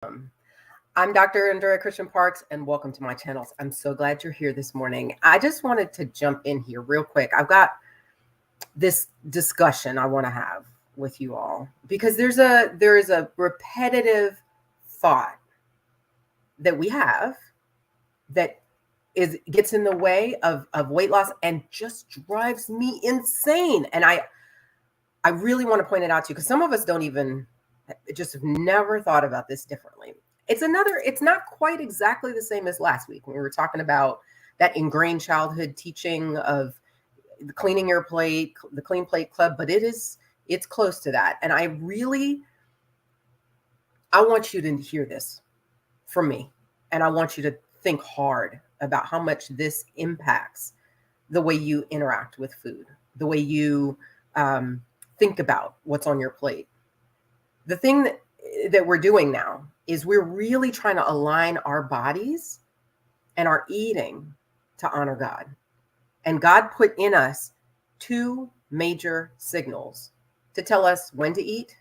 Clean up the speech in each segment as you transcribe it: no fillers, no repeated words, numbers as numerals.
I'm Dr. Andrea Christian Parks, and welcome to my channel. I'm so glad you're here this morning. I just wanted to jump in here real quick. I've got this discussion I want to have with you all because there is a repetitive thought that we have that gets in the way of weight loss and just drives me insane. And I really want to point it out to you because some of us don't even just have never thought about this differently. It's not quite exactly the same as last week when we were talking about that ingrained childhood teaching of cleaning your plate, the Clean Plate Club, but it's close to that. And I want you to hear this from me. And I want you to think hard about how much this impacts the way you interact with food, the way you think about what's on your plate. The thing that we're doing now is we're really trying to align our bodies and our eating to honor God. And God put in us two major signals to tell us when to eat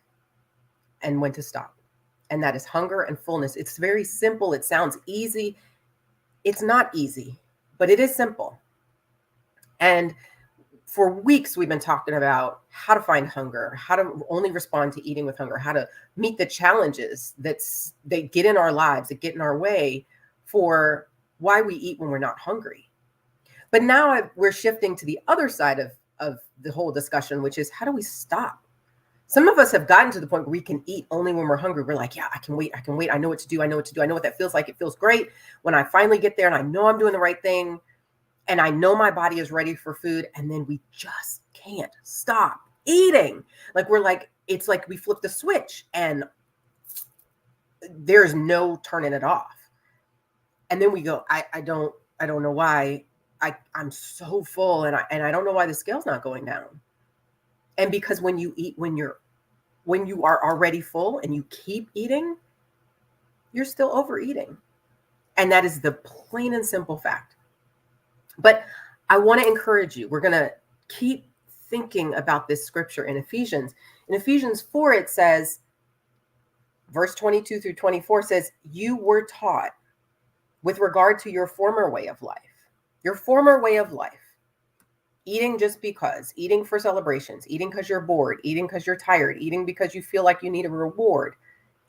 and when to stop. And that is hunger and fullness. It's very simple. It sounds easy. It's not easy, but it is simple. And for weeks, we've been talking about how to find hunger, how to only respond to eating with hunger, how to meet the challenges that get in our lives, that get in our way for why we eat when we're not hungry. But now we're shifting to the other side of the whole discussion, which is how do we stop? Some of us have gotten to the point where we can eat only when we're hungry. We're like, yeah, I can wait. I know what to do. I know what that feels like. It feels great when I finally get there and I know I'm doing the right thing. And I know my body is ready for food. And then we just can't stop eating. It's like we flip the switch and there's no turning it off. And then we go, I don't know why I'm so full and I don't know why the scale's not going down. And because when you eat, when you are already full and you keep eating, you're still overeating. And that is the plain and simple fact. But I want to encourage you. We're going to keep thinking about this scripture in Ephesians. In Ephesians 4, it says, verse 22 through 24 says, you were taught with regard to your former way of life. Your former way of life. Eating just because, eating for celebrations, eating because you're bored, eating because you're tired, eating because you feel like you need a reward,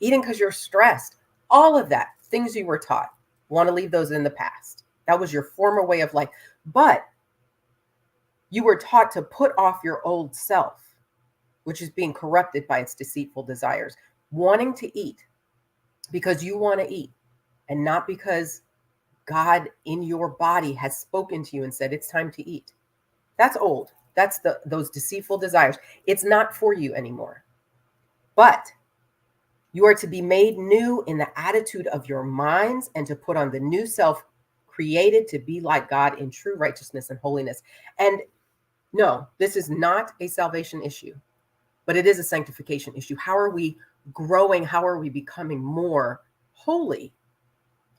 eating because you're stressed. All of that, things you were taught. Want to leave those in the past. That was your former way of life. But you were taught to put off your old self, which is being corrupted by its deceitful desires, wanting to eat because you want to eat and not because God in your body has spoken to you and said, it's time to eat. That's old. That's those deceitful desires. It's not for you anymore. But you are to be made new in the attitude of your minds and to put on the new self created to be like God in true righteousness and holiness. And no, this is not a salvation issue, but it is a sanctification issue. How are we growing? How are we becoming more holy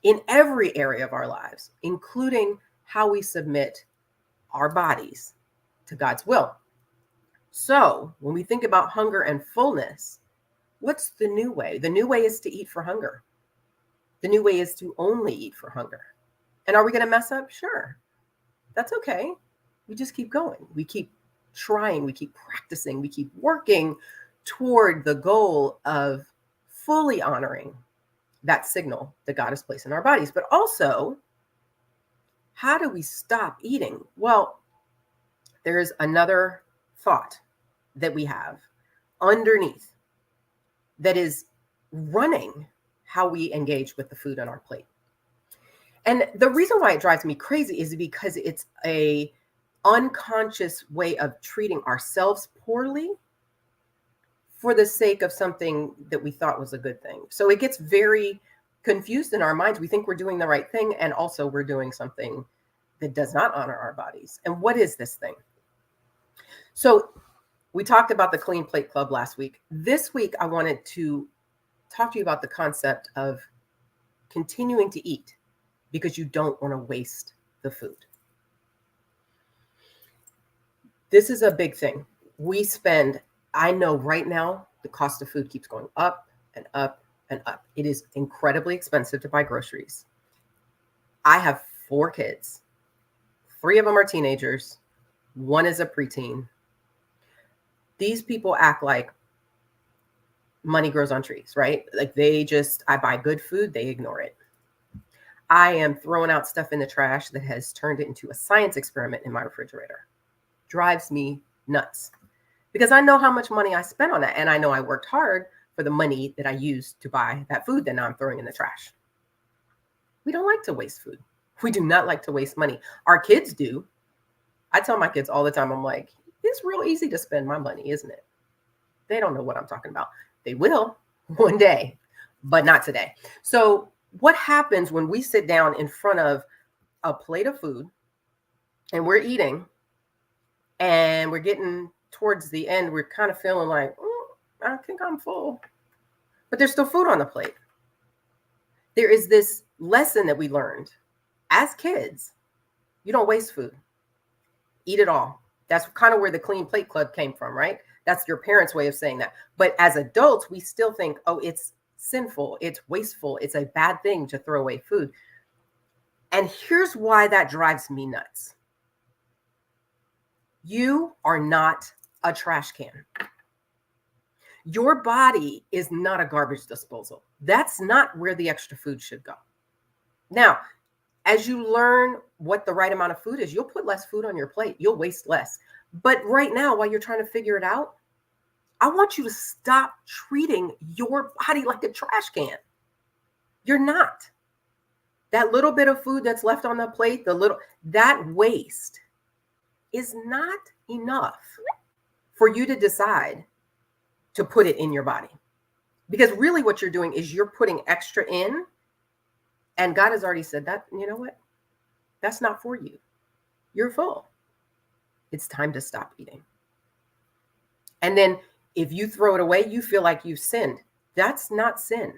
in every area of our lives, including how we submit our bodies to God's will? So when we think about hunger and fullness, what's the new way? The new way is to eat for hunger. The new way is to only eat for hunger. And are we going to mess up? Sure. That's okay. We just keep going. We keep trying. We keep practicing. We keep working toward the goal of fully honoring that signal that God has placed in our bodies. But also, how do we stop eating? Well, there's another thought that we have underneath that is running how we engage with the food on our plate. And the reason why it drives me crazy is because it's a unconscious way of treating ourselves poorly for the sake of something that we thought was a good thing. So it gets very confused in our minds. We think we're doing the right thing, and also we're doing something that does not honor our bodies. And what is this thing? So we talked about the Clean Plate Club last week. This week, I wanted to talk to you about the concept of continuing to eat because you don't want to waste the food. This is a big thing. I know right now, the cost of food keeps going up and up and up. It is incredibly expensive to buy groceries. I have 4 kids. 3 of them are teenagers. 1 is a preteen. These people act like money grows on trees, right? Like I buy good food, they ignore it. I am throwing out stuff in the trash that has turned it into a science experiment in my refrigerator. Drives me nuts because I know how much money I spent on that. And I know I worked hard for the money that I used to buy that food that now I'm throwing in the trash. We don't like to waste food. We do not like to waste money. Our kids do. I tell my kids all the time, I'm like, it's real easy to spend my money, isn't it? They don't know what I'm talking about. They will one day, but not today. So what happens when we sit down in front of a plate of food and we're eating and we're getting towards the end, we're kind of feeling like, I think I'm full, but there's still food on the plate. There is this lesson that we learned as kids. You don't waste food. Eat it all. That's kind of where the Clean Plate Club came from, right? That's your parents' way of saying that. But as adults, we still think, oh, it's sinful, it's wasteful, it's a bad thing to throw away food. And here's why that drives me nuts. You are not a trash can. Your body is not a garbage disposal. That's not where the extra food should go. Now, as you learn what the right amount of food is, you'll put less food on your plate. You'll waste less. But right now, while you're trying to figure it out, I want you to stop treating your body like a trash can. You're not. That little bit of food that's left on the plate, that waste is not enough for you to decide to put it in your body. Because really what you're doing is you're putting extra in, and God has already said that, you know what? That's not for you. You're full. It's time to stop eating. And then if you throw it away, you feel like you've sinned. That's not sin.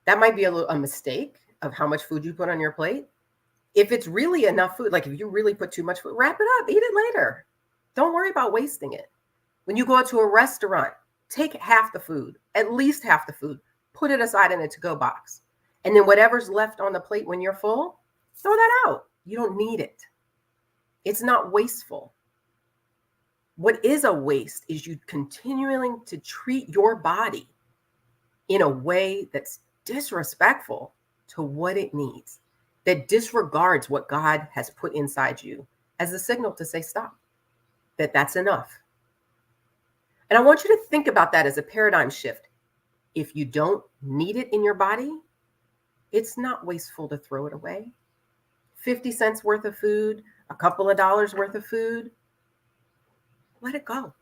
That might be a mistake of how much food you put on your plate. If it's really enough food, like if you really put too much food, wrap it up, eat it later. Don't worry about wasting it. When you go out to a restaurant, take half the food, at least half the food, put it aside in a to-go box. And then whatever's left on the plate when you're full, throw that out. You don't need it. It's not wasteful. What is a waste is you continuing to treat your body in a way that's disrespectful to what it needs, that disregards what God has put inside you as a signal to say stop, that's enough. And I want you to think about that as a paradigm shift. If you don't need it in your body, it's not wasteful to throw it away. 50 cents worth of food, a couple of dollars worth of food, let it go.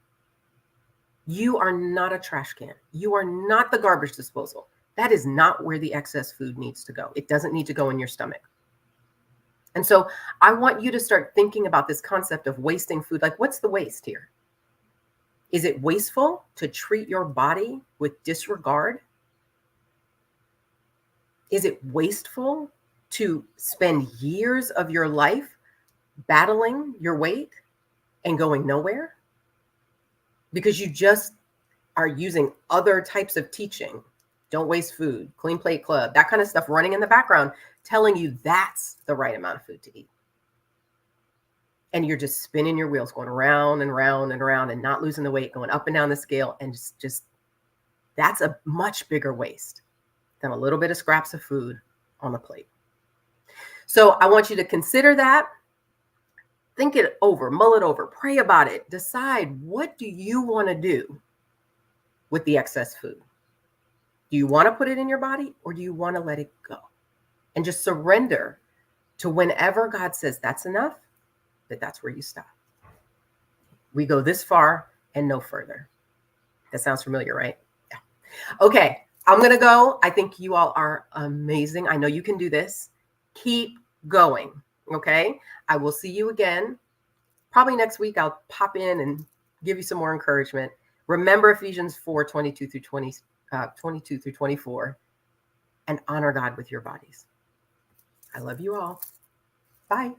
You are not a trash can. You are not the garbage disposal. That is not where the excess food needs to go. It doesn't need to go in your stomach. And so I want you to start thinking about this concept of wasting food. Like, what's the waste here? Is it wasteful to treat your body with disregard? Is it wasteful to spend years of your life battling your weight and going nowhere? Because you just are using other types of teaching. Don't waste food, Clean Plate Club, that kind of stuff running in the background, telling you that's the right amount of food to eat. And you're just spinning your wheels, going around and round and around and not losing the weight, going up and down the scale. And just that's a much bigger waste than a little bit of scraps of food on the plate. So I want you to consider that. Think it over, mull it over, pray about it. Decide, what do you want to do with the excess food? Do you want to put it in your body, or do you want to let it go? And just surrender to whenever God says that's enough, that's where you stop. We go this far and no further. That sounds familiar, right? Yeah. Okay, I'm going to go. I think you all are amazing. I know you can do this. Keep going. Okay, I will see you again. Probably next week, I'll pop in and give you some more encouragement. Remember Ephesians 4, 22 through 24, and honor God with your bodies. I love you all. Bye.